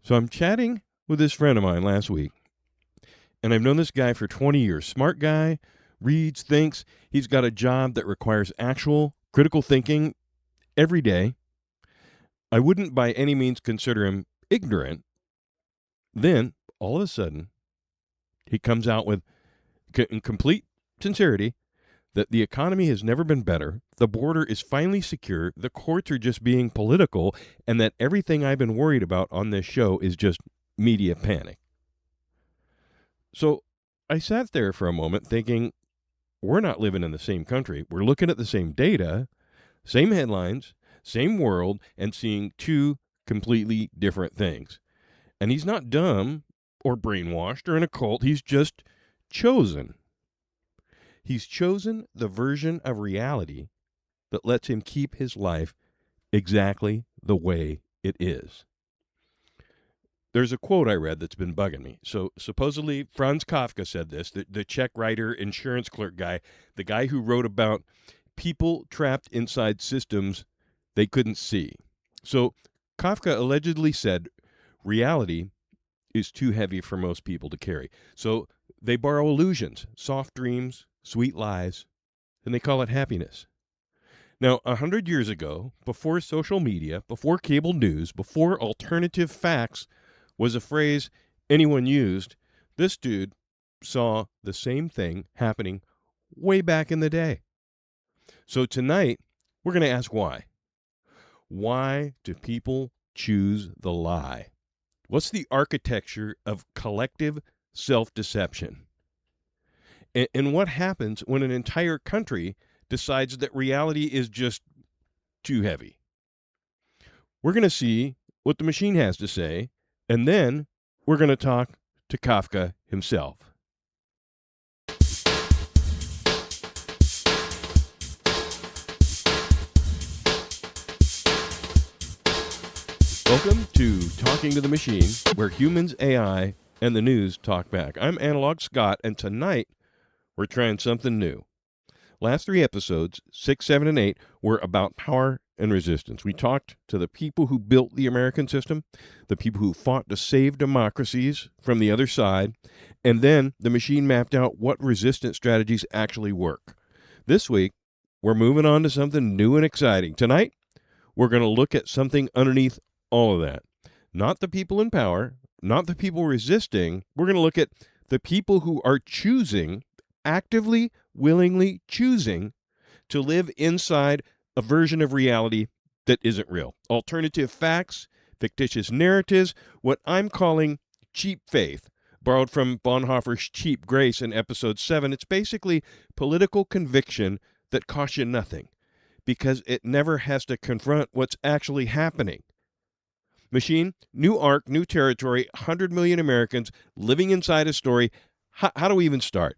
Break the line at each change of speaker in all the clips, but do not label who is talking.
So I'm chatting with this friend of mine last week, and I've known this guy for 20 years. Smart guy, reads, thinks. He's got a job that requires actual critical thinking every day. I wouldn't by any means consider him ignorant. Then, all of a sudden, he comes out with, in complete sincerity, that the economy has never been better, the border is finally secure, the courts are just being political, and that everything I've been worried about on this show is just media panic. So I sat there for a moment thinking, we're not living in the same country. We're looking at the same data, same headlines, same world, and seeing two completely different things. And he's not dumb or brainwashed or in a cult. He's just chosen. He's chosen the version of reality that lets him keep his life exactly the way it is. There's a quote I read that's been bugging me. So supposedly Franz Kafka said this, the Czech writer, insurance clerk guy, the guy who wrote about people trapped inside systems they couldn't see. So Kafka allegedly said reality is too heavy for most people to carry. So they borrow illusions, soft dreams, sweet lies, and they call it happiness. Now, 100 years ago, before social media, before cable news, before alternative facts was a phrase anyone used, this dude saw the same thing happening way back in the day. So tonight, we're going to ask why. Why do people choose the lie? What's the architecture of collective self-deception? And what happens when an entire country decides that reality is just too heavy? We're going to see what the machine has to say, and then we're going to talk to Kafka himself. Welcome to Talking to the Machine, where humans, AI, and the news talk back. I'm Analog Scott, and tonight we're trying something new. Last three episodes, 6, 7, and 8, were about power and resistance. We talked to the people who built the American system, the people who fought to save democracies from the other side, and then the machine mapped out what resistance strategies actually work. This week, we're moving on to something new and exciting. Tonight, we're going to look at something underneath all of that. Not the people in power, not the people resisting. We're going to look at the people who are choosing, actively, willingly choosing to live inside a version of reality that isn't real. Alternative facts, fictitious narratives, what I'm calling cheap faith, borrowed from Bonhoeffer's Cheap Grace in episode 7. It's basically political conviction that costs you nothing because it never has to confront what's actually happening. Machine, new arc, new territory, 100 million Americans living inside a story. How do we even start?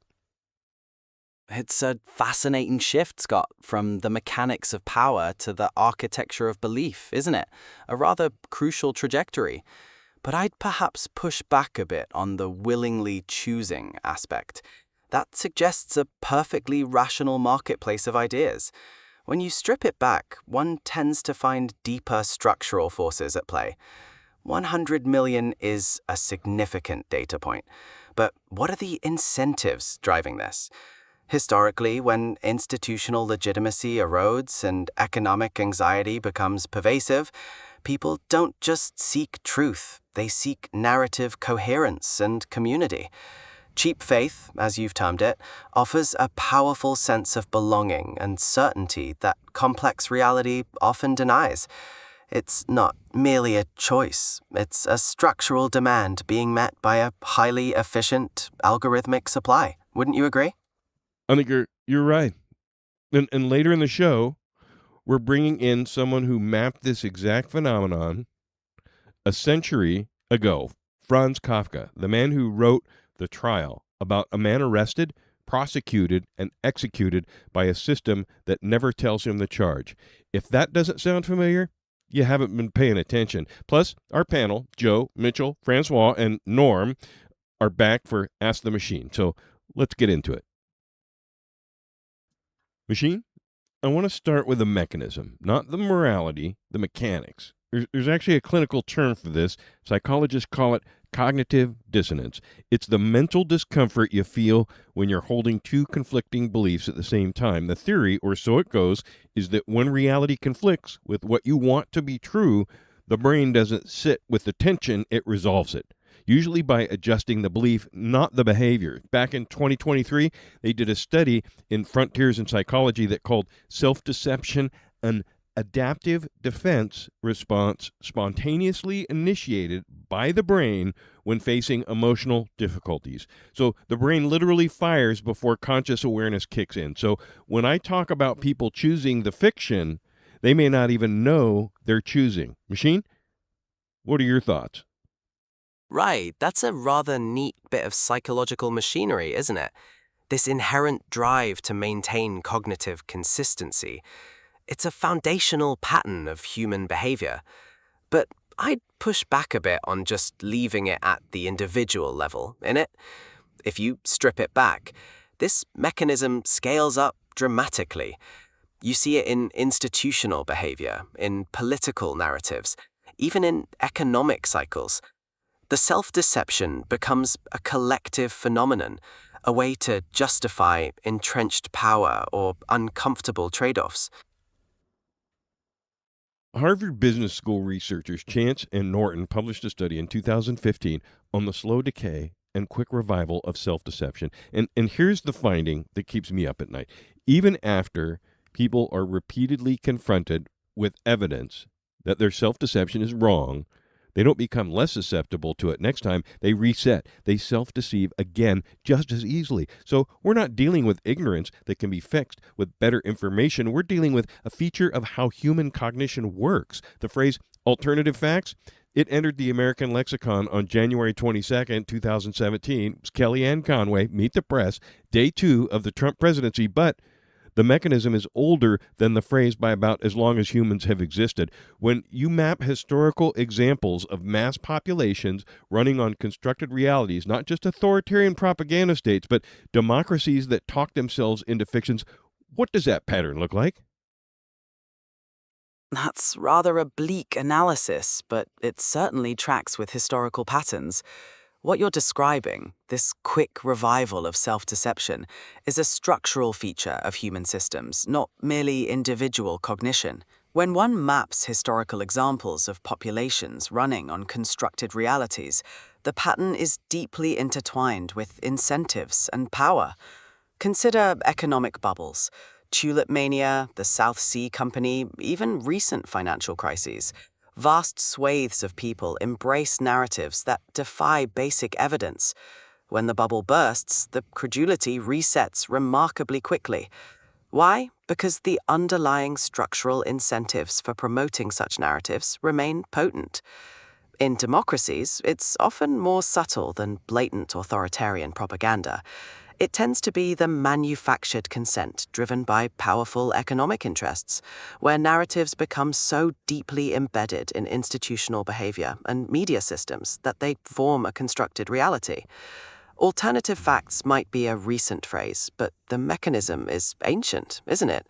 It's a fascinating shift, Scott, from the mechanics of power to the architecture of belief, isn't it? A rather crucial trajectory. But I'd perhaps push back a bit on the willingly choosing aspect. That suggests a perfectly rational marketplace of ideas. When you strip it back, one tends to find deeper structural forces at play. 100 million is a significant data point. But what are the incentives driving this? Historically, when institutional legitimacy erodes and economic anxiety becomes pervasive, people don't just seek truth, they seek narrative coherence and community. Cheap faith, as you've termed it, offers a powerful sense of belonging and certainty that complex reality often denies. It's not merely a choice, it's a structural demand being met by a highly efficient, algorithmic supply. Wouldn't you agree?
I think you're right. And later in the show, we're bringing in someone who mapped this exact phenomenon a century ago, Franz Kafka, the man who wrote The Trial, about a man arrested, prosecuted, and executed by a system that never tells him the charge. If that doesn't sound familiar, you haven't been paying attention. Plus, our panel, Joe, Mitchell, Francois, and Norm, are back for Ask the Machine. So let's get into it. Machine, I want to start with the mechanism, not the morality, the mechanics. There's actually a clinical term for this. Psychologists call it cognitive dissonance. It's the mental discomfort you feel when you're holding two conflicting beliefs at the same time. The theory, or so it goes, is that when reality conflicts with what you want to be true, the brain doesn't sit with the tension, it resolves it. Usually by adjusting the belief, not the behavior. Back in 2023, they did a study in Frontiers in Psychology that called self-deception an adaptive defense response spontaneously initiated by the brain when facing emotional difficulties. So the brain literally fires before conscious awareness kicks in. So when I talk about people choosing the fiction, they may not even know they're choosing. Machine, what are your thoughts?
Right, that's a rather neat bit of psychological machinery, isn't it? This inherent drive to maintain cognitive consistency. It's a foundational pattern of human behavior. But I'd push back a bit on just leaving it at the individual level, innit? If you strip it back, this mechanism scales up dramatically. You see it in institutional behavior, in political narratives, even in economic cycles. The self-deception becomes a collective phenomenon, a way to justify entrenched power or uncomfortable trade-offs.
Harvard Business School researchers Chance and Norton published a study in 2015 on the slow decay and quick revival of self-deception. And here's the finding that keeps me up at night. Even after people are repeatedly confronted with evidence that their self-deception is wrong, they don't become less susceptible to it next time. They reset. They self-deceive again just as easily. So we're not dealing with ignorance that can be fixed with better information. We're dealing with a feature of how human cognition works. The phrase alternative facts, it entered the American lexicon on January 22nd, 2017. It was Kellyanne Conway, Meet the Press, day 2 of the Trump presidency. But the mechanism is older than the phrase by about as long as humans have existed. When you map historical examples of mass populations running on constructed realities, not just authoritarian propaganda states, but democracies that talk themselves into fictions, what does that pattern look like?
That's rather a bleak analysis, but it certainly tracks with historical patterns. What you're describing, this quick revival of self-deception, is a structural feature of human systems, not merely individual cognition. When one maps historical examples of populations running on constructed realities, the pattern is deeply intertwined with incentives and power. Consider economic bubbles, tulip mania, the South Sea Company, even recent financial crises. Vast swathes of people embrace narratives that defy basic evidence. When the bubble bursts, the credulity resets remarkably quickly. Why? Because the underlying structural incentives for promoting such narratives remain potent. In democracies, it's often more subtle than blatant authoritarian propaganda. It tends to be the manufactured consent driven by powerful economic interests, where narratives become so deeply embedded in institutional behavior and media systems that they form a constructed reality. Alternative facts might be a recent phrase, but the mechanism is ancient, isn't it?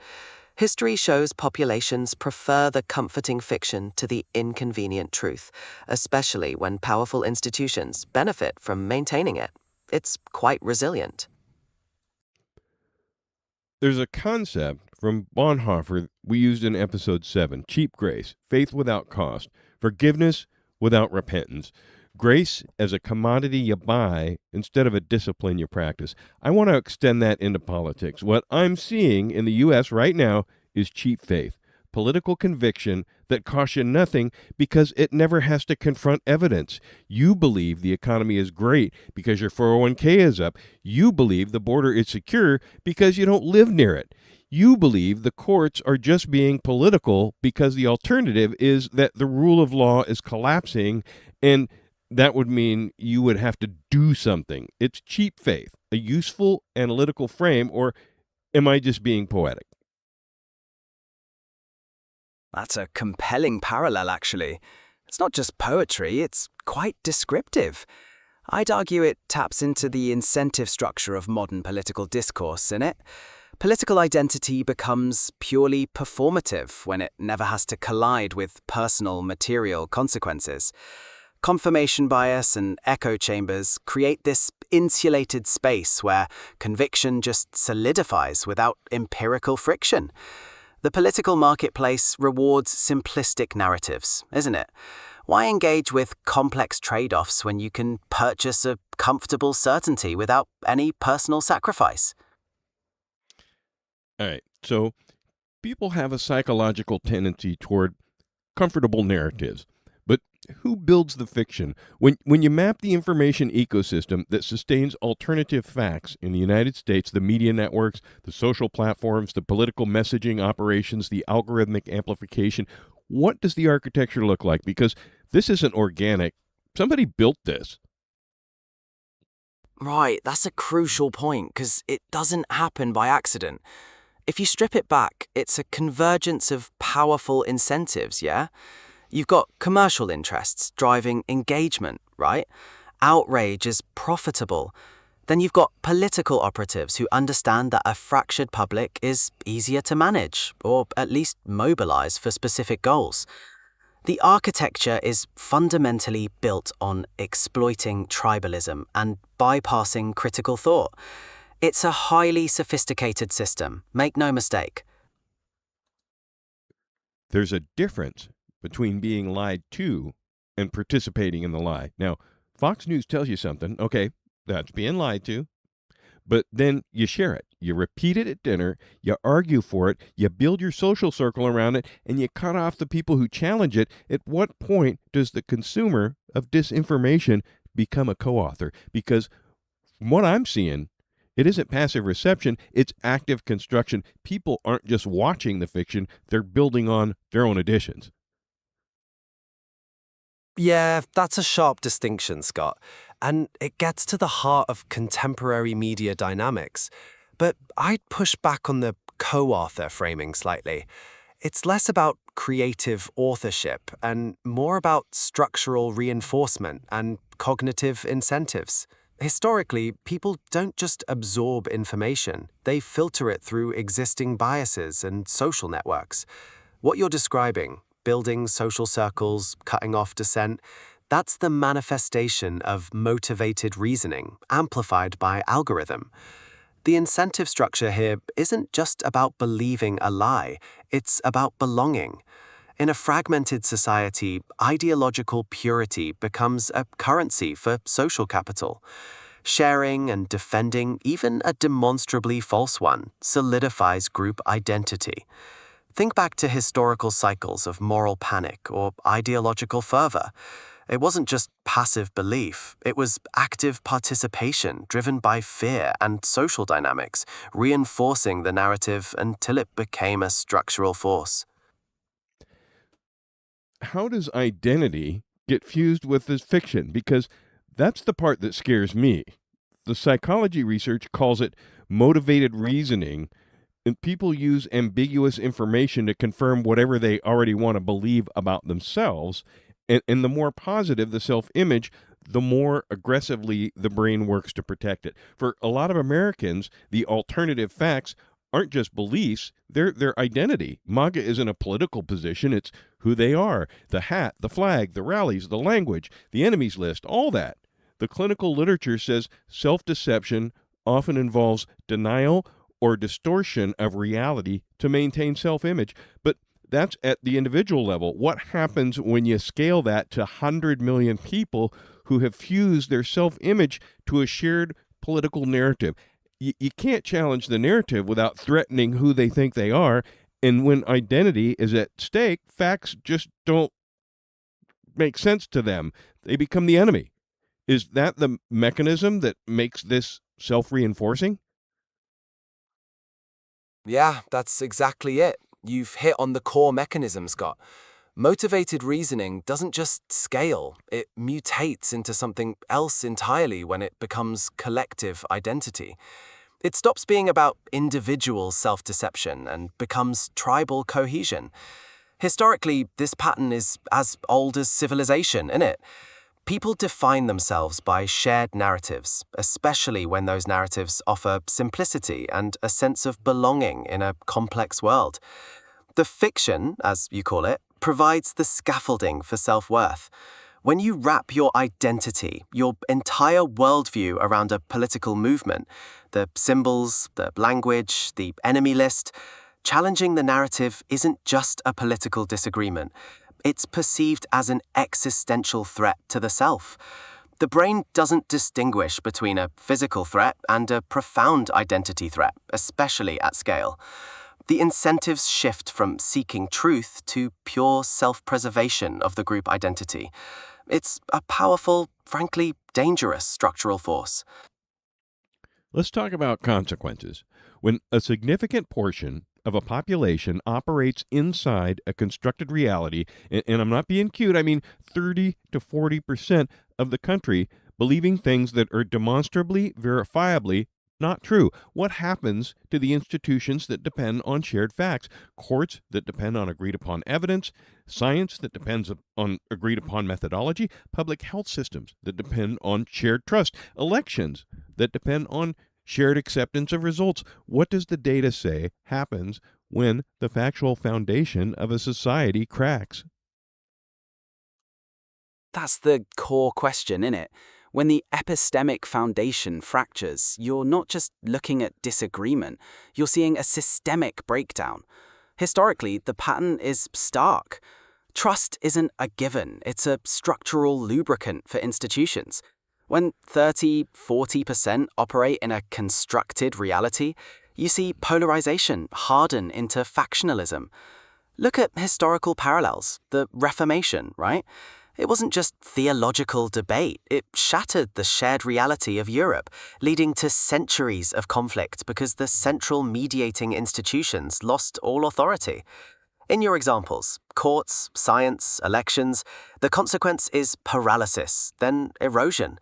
History shows populations prefer the comforting fiction to the inconvenient truth, especially when powerful institutions benefit from maintaining it. It's quite resilient.
There's a concept from Bonhoeffer we used in episode 7, cheap grace, faith without cost, forgiveness without repentance, grace as a commodity you buy instead of a discipline you practice. I want to extend that into politics. What I'm seeing in the U.S. right now is cheap faith, political conviction that costs you nothing because it never has to confront evidence. You believe the economy is great because your 401k is up. You believe the border is secure because you don't live near it. You believe the courts are just being political because the alternative is that the rule of law is collapsing, and that would mean you would have to do something. It's cheap faith, a useful analytical frame, or am I just being poetic?
That's a compelling parallel, actually. It's not just poetry, it's quite descriptive. I'd argue it taps into the incentive structure of modern political discourse, innit?
Political identity becomes purely performative when it never has to collide with personal material consequences. Confirmation bias and echo chambers create this insulated space where conviction just solidifies without empirical friction. The political marketplace rewards simplistic narratives, isn't it? Why engage with complex trade-offs when you can purchase a comfortable certainty without any personal sacrifice?
All right. So people have a psychological tendency toward comfortable narratives. But who builds the fiction? When you map the information ecosystem that sustains alternative facts in the United States, the media networks, the social platforms, the political messaging operations, the algorithmic amplification, what does the architecture look like? Because this isn't organic. Somebody built this.
Right, that's a crucial point because it doesn't happen by accident. If you strip it back, it's a convergence of powerful incentives, yeah? You've got commercial interests driving engagement, right? Outrage is profitable. Then you've got political operatives who understand that a fractured public is easier to manage, or at least mobilize for specific goals. The architecture is fundamentally built on exploiting tribalism and bypassing critical thought. It's a highly sophisticated system, make no mistake.
There's a difference between being lied to and participating in the lie. Now, Fox News tells you something. Okay, that's being lied to. But then you share it. You repeat it at dinner. You argue for it. You build your social circle around it, and you cut off the people who challenge it. At what point does the consumer of disinformation become a co-author? Because from what I'm seeing, it isn't passive reception, it's active construction. People aren't just watching the fiction, they're building on their own additions.
Yeah, that's a sharp distinction, Scott. And it gets to the heart of contemporary media dynamics. But I'd push back on the co-author framing slightly. It's less about creative authorship and more about structural reinforcement and cognitive incentives. Historically, people don't just absorb information, they filter it through existing biases and social networks. What you're describing, building social circles, cutting off dissent, that's the manifestation of motivated reasoning, amplified by algorithm. The incentive structure here isn't just about believing a lie, it's about belonging. In a fragmented society, ideological purity becomes a currency for social capital. Sharing and defending even a demonstrably false one solidifies group identity. Think back to historical cycles of moral panic or ideological fervor. It wasn't just passive belief, it was active participation driven by fear and social dynamics, reinforcing the narrative until it became a structural force.
How does identity get fused with this fiction? Because that's the part that scares me. The psychology research calls it motivated reasoning, and people use ambiguous information to confirm whatever they already want to believe about themselves. And the more positive the self image, the more aggressively the brain works to protect it. For a lot of Americans, the alternative facts aren't just beliefs, they're their identity. MAGA isn't a political position, it's who they are. The hat, the flag, the rallies, the language, the enemies list, all that. The clinical literature says self-deception often involves denial or distortion of reality to maintain self-image. But that's at the individual level. What happens when you scale that to 100 million people who have fused their self-image to a shared political narrative? You can't challenge the narrative without threatening who they think they are. And when identity is at stake, facts just don't make sense to them. They become the enemy. Is that the mechanism that makes this self-reinforcing?
Yeah, that's exactly it. You've hit on the core mechanism, Scott. Motivated reasoning doesn't just scale, it mutates into something else entirely when it becomes collective identity. It stops being about individual self-deception and becomes tribal cohesion. Historically, this pattern is as old as civilization, isn't it?
People define themselves by shared narratives, especially when those narratives offer simplicity and a sense of belonging in a complex world. The fiction, as you call it, provides the scaffolding for self-worth. When you wrap your identity, your entire worldview around a political movement, the symbols, the language, the enemy list, challenging the narrative isn't just a political disagreement. It's perceived as an existential threat to the self. The brain doesn't distinguish between a physical threat and a profound identity threat, especially at scale. The incentives shift from seeking truth to pure self-preservation of the group identity. It's a powerful, frankly dangerous structural force.
Let's talk about consequences. When a significant portion of a population operates inside a constructed reality, and I'm not being cute, I mean 30 to 40% of the country believing things that are demonstrably, verifiably not true. What happens to the institutions that depend on shared facts? Courts that depend on agreed upon evidence, science that depends on agreed upon methodology, public health systems that depend on shared trust, elections that depend on shared acceptance of results. What does the data say happens when the factual foundation of a society cracks?
That's the core question, innit? When the epistemic foundation fractures, you're not just looking at disagreement, you're seeing a systemic breakdown. Historically, the pattern is stark. Trust isn't a given, it's a structural lubricant for institutions. When 30–40% operate in a constructed reality, you see polarization harden into factionalism. Look at historical parallels, the Reformation, right? It wasn't just theological debate, it shattered the shared reality of Europe, leading to centuries of conflict because the central mediating institutions lost all authority. In your examples, courts, science, elections, the consequence is paralysis, then erosion.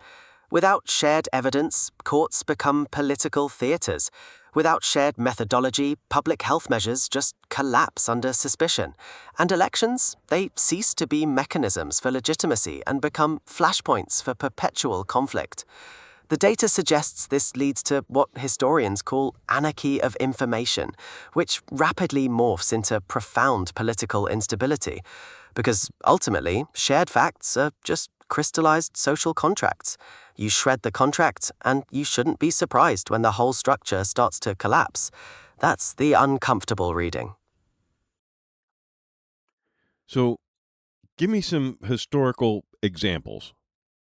Without shared evidence, courts become political theaters. Without shared methodology, public health measures just collapse under suspicion. And elections, they cease to be mechanisms for legitimacy and become flashpoints for perpetual conflict. The data suggests this leads to what historians call anarchy of information, which rapidly morphs into profound political instability. Because ultimately, shared facts are just crystallized social contracts. You shred the contract, and you shouldn't be surprised when the whole structure starts to collapse. That's the uncomfortable reading.
So, give me some historical examples.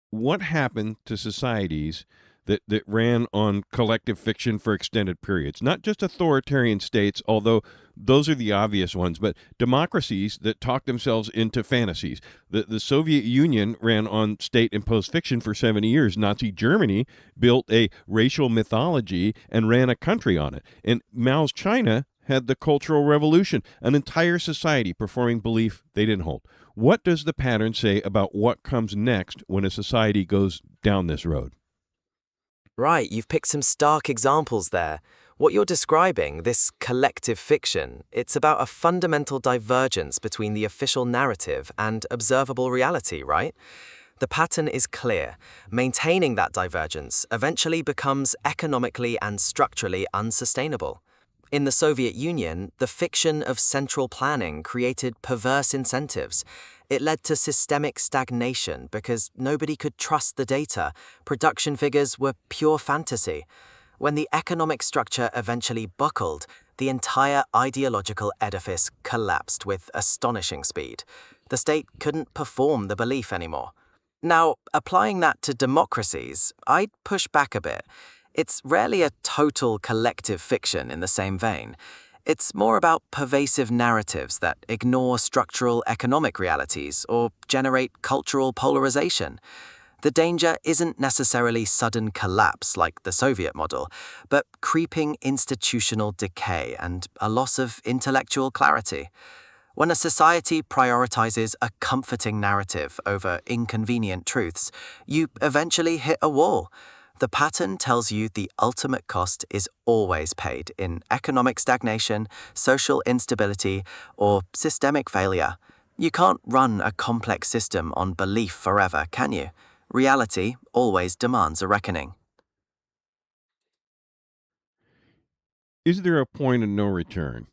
What happened to societies that ran on collective fiction for extended periods? Not just authoritarian states, although those are the obvious ones, but democracies that talk themselves into fantasies. The Soviet Union ran on state-imposed fiction for 70 years. Nazi Germany built a racial mythology and ran a country on it. And Mao's China had the Cultural Revolution, an entire society performing belief they didn't hold. What does the pattern say about what comes next when a society goes down this road?
Right, you've picked some stark examples there. What you're describing, this collective fiction, it's about a fundamental divergence between the official narrative and observable reality, right? The pattern is clear. Maintaining that divergence eventually becomes economically and structurally unsustainable. In the Soviet Union, the fiction of central planning created perverse incentives. It led to systemic stagnation because nobody could trust the data. Production figures were pure fantasy. When the economic structure eventually buckled, the entire ideological edifice collapsed with astonishing speed. The state couldn't perform the belief anymore. Now, applying that to democracies, I'd push back a bit. It's rarely a total collective fiction in the same vein. It's more about pervasive narratives that ignore structural economic realities or generate cultural polarization. The danger isn't necessarily sudden collapse like the Soviet model, but creeping institutional decay and a loss of intellectual clarity. When a society prioritizes a comforting narrative over inconvenient truths, you eventually hit a wall. The pattern tells you the ultimate cost is always paid in economic stagnation, social instability, or systemic failure. You can't run a complex system on belief forever, can you?
Reality always demands a reckoning.
Is there a point of no return?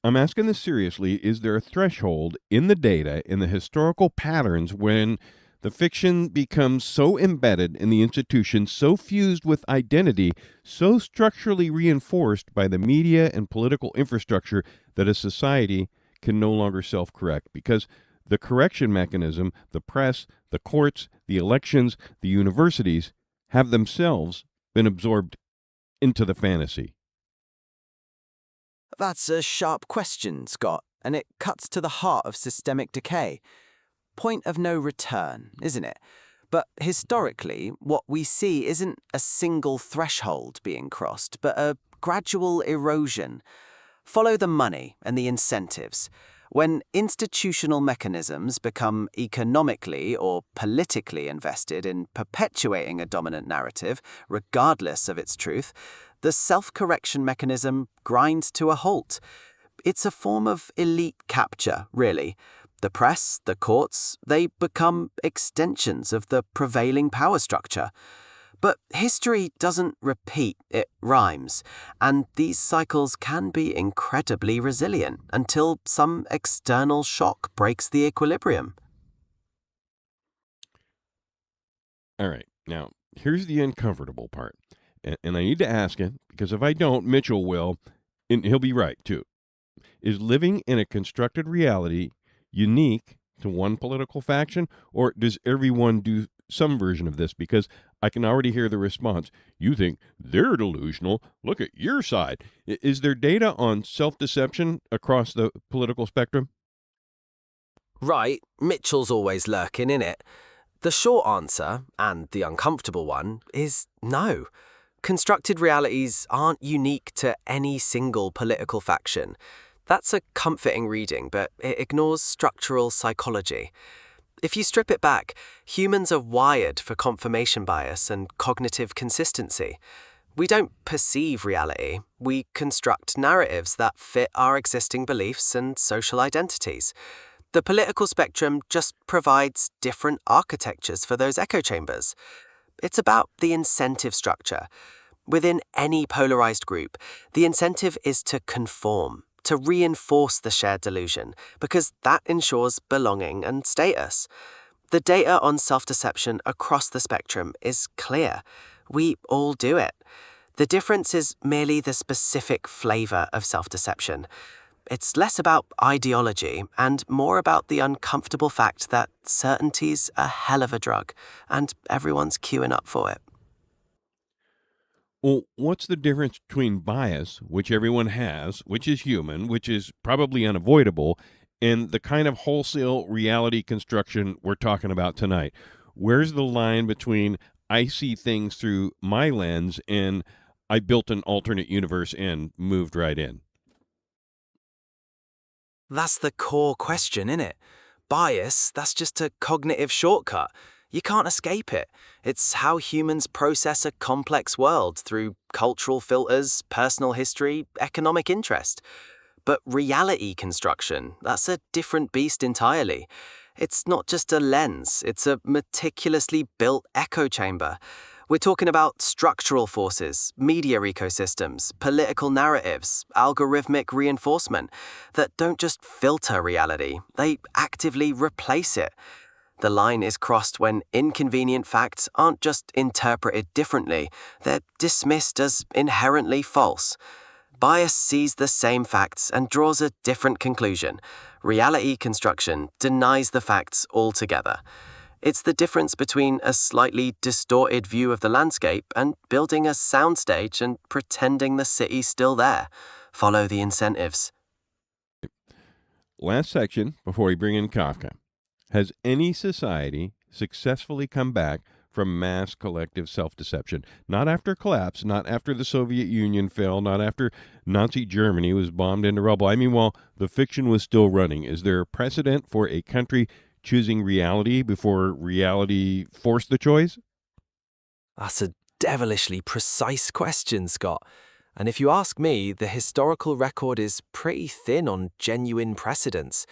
I'm asking this seriously. Is there a threshold in the data, in the historical patterns, when the fiction becomes so embedded in the institution, so fused with identity, so structurally reinforced by the media and political infrastructure that a society can no longer self correct? Because the correction mechanism, the press, the courts, the elections, the universities have themselves been absorbed into the fantasy.
That's a sharp question, Scott, and it cuts to the heart of systemic decay. Point of no return, isn't it? But historically, what we see isn't a single threshold being crossed, but a gradual erosion. Follow the money and the incentives. When institutional mechanisms become economically or politically invested in perpetuating a dominant narrative, regardless of its truth, the self-correction mechanism grinds to a halt. It's a form of elite capture, really. The press, the courts, they become extensions of the prevailing power structure. But history doesn't repeat, it rhymes, and these cycles can be incredibly resilient until some external shock breaks the equilibrium.
All right. Now, here's the uncomfortable part. And I need to ask it because if I don't, Mitchell will, and he'll be right too. Is living in a constructed reality unique to one political faction, or does everyone do some version of this? Because I can already hear the response. You think they're delusional. Look at your side. Is there data on self deception across the political spectrum?
Right, Mitchell's always lurking in it. The short answer, and the uncomfortable one, is no. Constructed realities aren't unique to any single political faction. That's a comforting reading, but it ignores structural psychology. If you strip it back, humans are wired for confirmation bias and cognitive consistency. We don't perceive reality, we construct narratives that fit our existing beliefs and social identities. The political spectrum just provides different architectures for those echo chambers. It's about the incentive structure. Within any polarized group, the incentive is to conform, to reinforce the shared delusion, because that ensures belonging and status. The data on self-deception across the spectrum is clear. We all do it. The difference is merely the specific flavor of self-deception. It's less about ideology and more about the uncomfortable fact that certainty's a hell of a drug, and everyone's queuing up for it.
Well, what's the difference between bias, which everyone has, which is human, which is probably unavoidable, and the kind of wholesale reality construction we're talking about tonight? Where's the line between I see things through my lens and I built an alternate universe and moved right in?
That's the core question, innit? Bias, that's just a cognitive shortcut. You can't escape it. It's how humans process a complex world through cultural filters, personal history, economic interest. But reality construction, that's a different beast entirely. It's not just a lens, it's a meticulously built echo chamber. We're talking about structural forces, media ecosystems, political narratives, algorithmic reinforcement that don't just filter reality, they actively replace it. The line is crossed when inconvenient facts aren't just interpreted differently, they're dismissed as inherently false. Bias sees the same facts and draws a different conclusion. Reality construction denies the facts altogether. It's the difference between a slightly distorted view of the landscape and building a soundstage and pretending the city's still there. Follow the incentives.
Last section before we bring in Kafka. Has any society successfully come back from mass collective self deception? Not after collapse, not after the Soviet Union fell, not after Nazi Germany was bombed into rubble. I mean, while the fiction was still running. Is there a precedent for a country choosing reality before reality forced the choice?
That's a devilishly precise question, Scott. And if you ask me, the historical record is pretty thin on genuine precedents.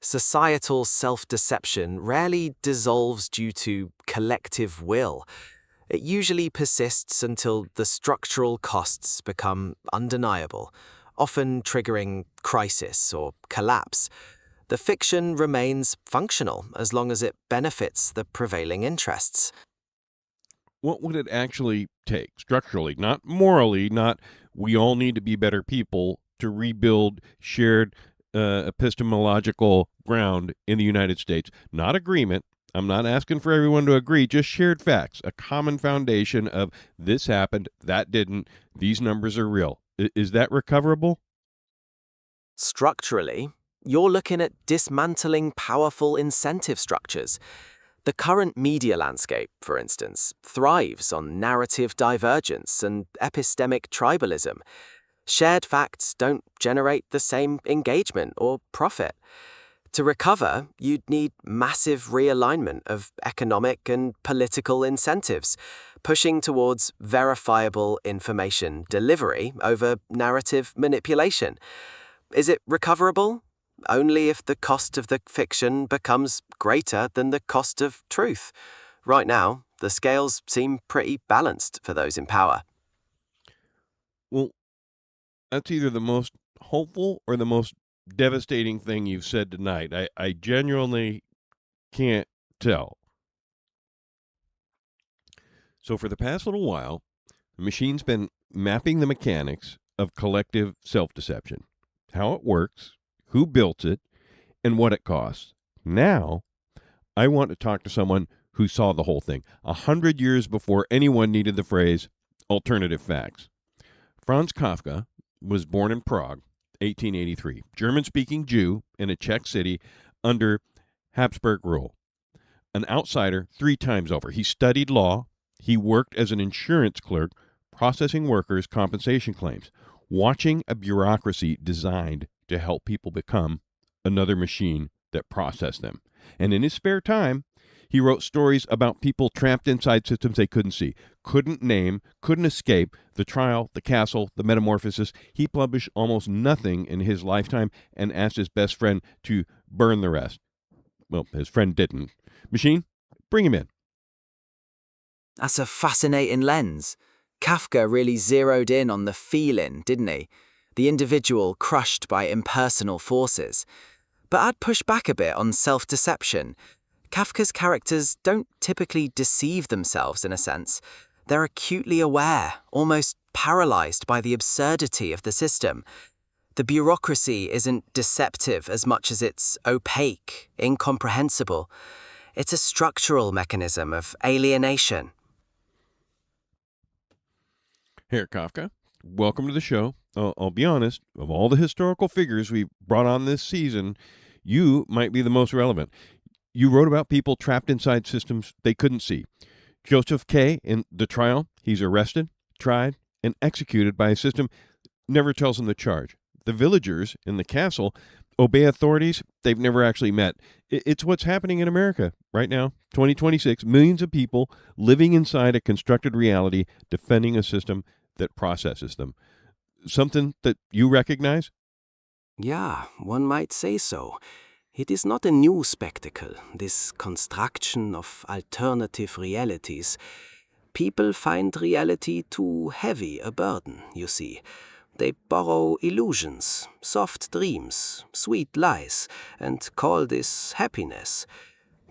Societal self-deception rarely dissolves due to collective will. It usually persists until the structural costs become undeniable, often triggering crisis or collapse. The fiction remains functional as long as it benefits the prevailing interests.
What would it actually take structurally, not morally, not we all need to be better people, to rebuild shared epistemological ground in the United States? Not agreement. I'm not asking for everyone to agree, just shared facts, a common foundation of this happened, that didn't, these numbers are real. Is that recoverable?
Structurally, you're looking at dismantling powerful incentive structures. The current media landscape, for instance, thrives on narrative divergence and epistemic tribalism. Shared facts don't generate the same engagement or profit. To recover, you'd need massive realignment of economic and political incentives, pushing towards verifiable information delivery over narrative manipulation. Is it recoverable? Only if the cost of the fiction becomes greater than the cost of truth. Right now, the scales seem pretty balanced for those in power.
Well, that's either the most hopeful or the most devastating thing you've said tonight. I genuinely can't tell. So for the past little while, the machine's been mapping the mechanics of collective self-deception, how it works, who built it, and what it costs. Now, I want to talk to someone who saw the whole thing 100 years before anyone needed the phrase alternative facts. Franz Kafka was born in Prague, 1883, German-speaking Jew in a Czech city under Habsburg rule. An outsider 3 times over. He studied law. He worked as an insurance clerk, processing workers' compensation claims, watching a bureaucracy designed to help people become another machine that processed them. And in his spare time, he wrote stories about people trapped inside systems they couldn't see, couldn't name, couldn't escape, the trial, the castle, the metamorphosis. He published almost nothing in his lifetime and asked his best friend to burn the rest. Well, his friend didn't. Machine, bring him in.
That's a fascinating lens. Kafka really zeroed in on the feeling, didn't he? The individual crushed by impersonal forces. But I'd push back a bit on self-deception. Kafka's characters don't typically deceive themselves in a sense. They're acutely aware, almost paralyzed by the absurdity of the system. The bureaucracy isn't deceptive as much as it's opaque, incomprehensible. It's a structural mechanism of alienation.
Here, Kafka, welcome to the show. I'll be honest, of all the historical figures we've brought on this season, you might be the most relevant. You wrote about people trapped inside systems they couldn't see. Joseph K. in the trial, he's arrested, tried, and executed by a system never tells him the charge. The villagers in the castle obey authorities they've never actually met. It's what's happening in America right now, 2026. Millions of people living inside a constructed reality, defending a system that processes them. Something that you recognize?
Yeah, one might say so. It is not a new spectacle, this construction of alternative realities. People find reality too heavy a burden, you see. They borrow illusions, soft dreams, sweet lies, and call this happiness.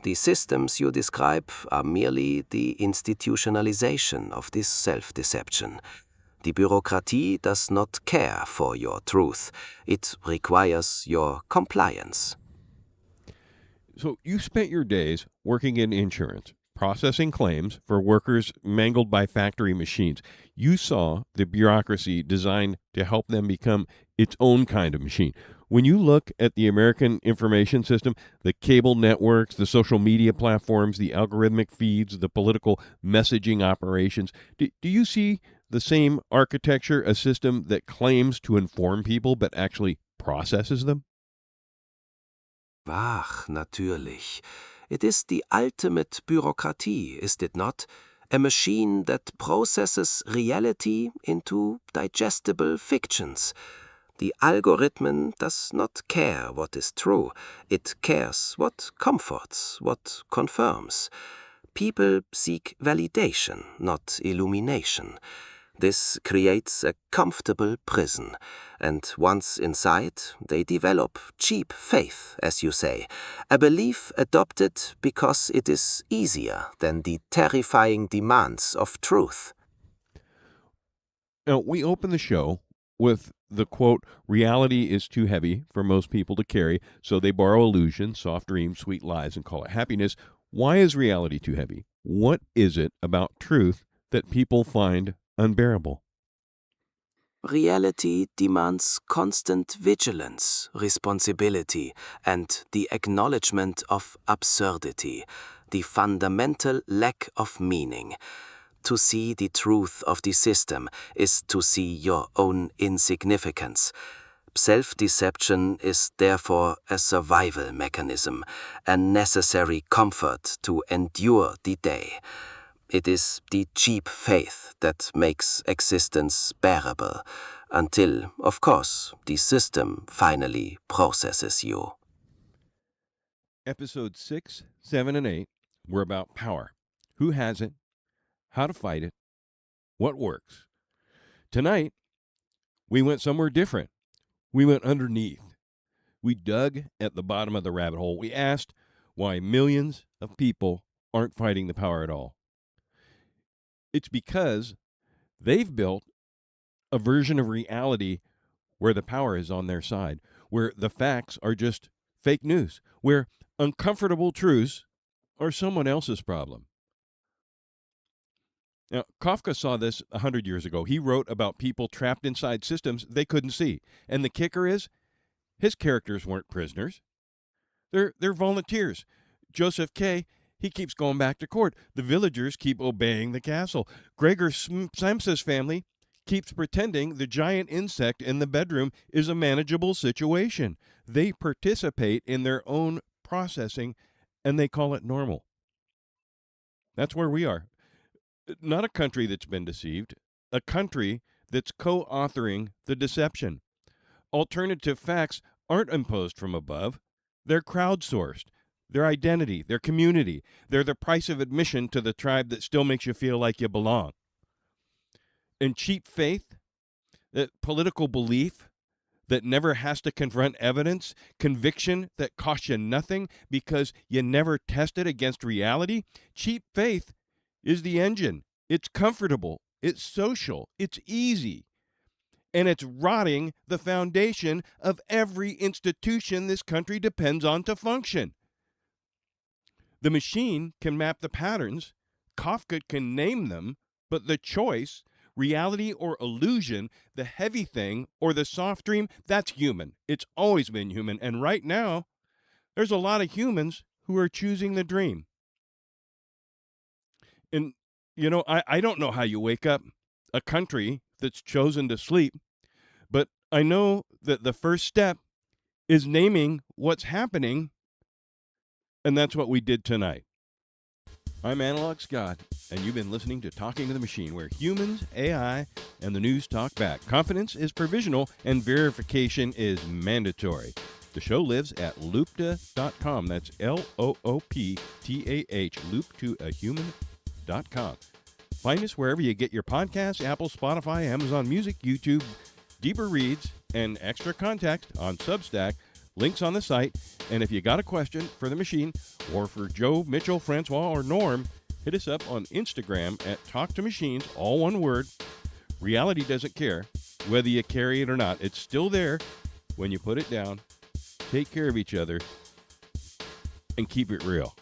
The systems you describe are merely the institutionalization of this self-deception. The bureaucracy does not care for your truth. It requires your compliance.
So you spent your days working in insurance, processing claims for workers mangled by factory machines. You saw the bureaucracy designed to help them become its own kind of machine. When you look at the American information system, the cable networks, the social media platforms, the algorithmic feeds, the political messaging operations, do you see the same architecture, a system that claims to inform people but actually processes them?
Ach, natürlich. It is the ultimate bureaucracy, is it not? A machine that processes reality into digestible fictions. The algorithm does not care what is true. It cares what comforts, what confirms. People seek validation, not illumination. This creates a comfortable prison, and once inside, they develop cheap faith, as you say, a belief adopted because it is easier than the terrifying demands of truth.
Now, we open the show with the quote, reality is too heavy for most people to carry, so they borrow illusion, soft dreams, sweet lies, and call it happiness. Why is reality too heavy? What is it about truth that people find unbearable?
Reality demands constant vigilance, responsibility, and the acknowledgement of absurdity, the fundamental lack of meaning. To see the truth of the system is to see your own insignificance. Self-deception is therefore a survival mechanism, a necessary comfort to endure the day. It is the cheap faith that makes existence bearable, until, of course, the system finally processes you.
Episodes 6, 7, and 8 were about power. Who has it? How to fight it? What works? Tonight, we went somewhere different. We went underneath. We dug at the bottom of the rabbit hole. We asked why millions of people aren't fighting the power at all. It's because they've built a version of reality where the power is on their side, where the facts are just fake news, where uncomfortable truths are someone else's problem. Now, Kafka saw this 100 years ago. He wrote about people trapped inside systems they couldn't see. And the kicker is, his characters weren't prisoners. They're volunteers. Joseph K., he keeps going back to court. The villagers keep obeying the castle. Gregor Samsa's family keeps pretending the giant insect in the bedroom is a manageable situation. They participate in their own processing, and they call it normal. That's where we are. Not a country that's been deceived, a country that's co-authoring the deception. Alternative facts aren't imposed from above. They're crowdsourced. Their identity, their community. They're the price of admission to the tribe that still makes you feel like you belong. And cheap faith, that political belief that never has to confront evidence, conviction that costs you nothing because you never tested against reality. Cheap faith is the engine. It's comfortable. It's social. It's easy. And it's rotting the foundation of every institution this country depends on to function. The machine can map the patterns, Kafka can name them, but the choice, reality or illusion, the heavy thing or the soft dream, that's human. It's always been human. And right now, there's a lot of humans who are choosing the dream. And, I don't know how you wake up a country that's chosen to sleep, but I know that the first step is naming what's happening, and that's what we did tonight. I'm Analog Scott, and you've been listening to Talking to the Machine, where humans, AI, and the news talk back. Confidence is provisional, and verification is mandatory. The show lives at loopta.com. That's Looptah, looptoahuman.com. Find us wherever you get your podcasts, Apple, Spotify, Amazon Music, YouTube, deeper reads, and extra context on Substack. Links on the site. And if you got a question for the machine or for Joe, Mitchell, Francois, or Norm, hit us up on Instagram at TalkToMachines, all one word. Reality doesn't care whether you carry it or not. It's still there when you put it down. Take care of each other and keep it real.